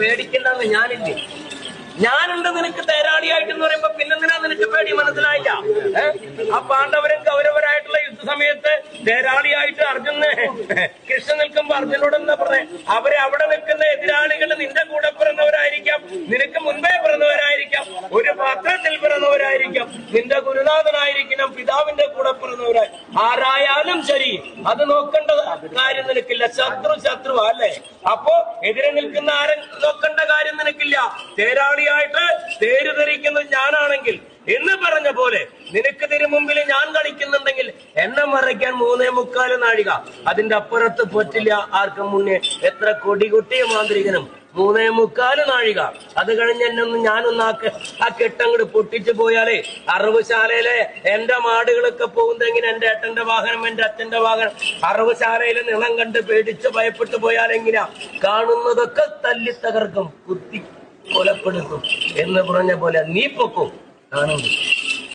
പേടിക്കണ്ടെന്ന് ഞാനില്ലേ? ഞാനുണ്ട് നിനക്ക് തേരാളിയായിട്ടെന്ന് പറയുമ്പോ പിന്നെന്തിനാ നിനക്ക് പേടി? മനസ്സിലായില്ല? ആ പാണ്ഡവരും കൗരവരായിട്ടുള്ള യുദ്ധ സമയത്ത് തേരാളിയായിട്ട് അർജുന് കൃഷ്ണൻ നിൽക്കുമ്പോ അർജുനോട് എന്താ പറഞ്ഞേ? അവരെ അവിടെ നിൽക്കുന്ന എതിരാളികൾ നിന്റെ കൂടെ പിറന്നവരായിരിക്കാം, നിനക്ക് മുൻപേ പിറന്നവരായിരിക്കാം, ഒരു പാത്രത്തിൽ പിറന്നവരായിരിക്കാം, നിന്റെ ഗുരുനാഥനായിരിക്കണം, പിതാവിന്റെ കൂടെ പിറന്നവരായി ആരായാലും ശരി, അത് നോക്കേണ്ട കാര്യം നിനക്കില്ല. ശത്രു അല്ലേ? അപ്പോ എതിരെ നിൽക്കുന്ന ആരും നോക്കേണ്ട കാര്യം നിനക്കില്ല. തേരാളിയായിട്ട് തേര് ധരിക്കുന്നത് ഞാനാണെങ്കിൽ എന്ന് പറഞ്ഞ പോലെ നിനക്ക് തിരുമുമ്പിൽ ഞാൻ കളിക്കുന്നുണ്ടെങ്കിൽ എന്നെ മറയ്ക്കാൻ 3.25 നാഴിക, അതിന്റെ അപ്പുറത്ത് പറ്റില്ല ആർക്കും മുന്നേ. എത്ര കൊടികുട്ടിയ മാന്ത്രികനും 3.25 നാഴിക. അത് കഴിഞ്ഞ് എന്നൊന്ന് ഞാനൊന്ന് ആ കെട്ടങ്ങട് പൊട്ടിച്ചു പോയാലേ അറവുശാലയിലെ എന്റെ മാടുകളൊക്കെ പോകുന്നെങ്കിൽ എന്റെ ഏട്ടന്റെ വാഹനം, എന്റെ അച്ഛന്റെ വാഹനം അറവുശാലയിലെ നിളം കണ്ട് പേടിച്ച് ഭയപ്പെട്ടു പോയാലെങ്ങനെയാ? കാണുന്നതൊക്കെ തല്ലി തകർക്കും, കുത്തി കൊലപ്പെടുത്തും എന്ന് പറഞ്ഞ പോലെ നീ പൊക്കും. കാണുന്നു.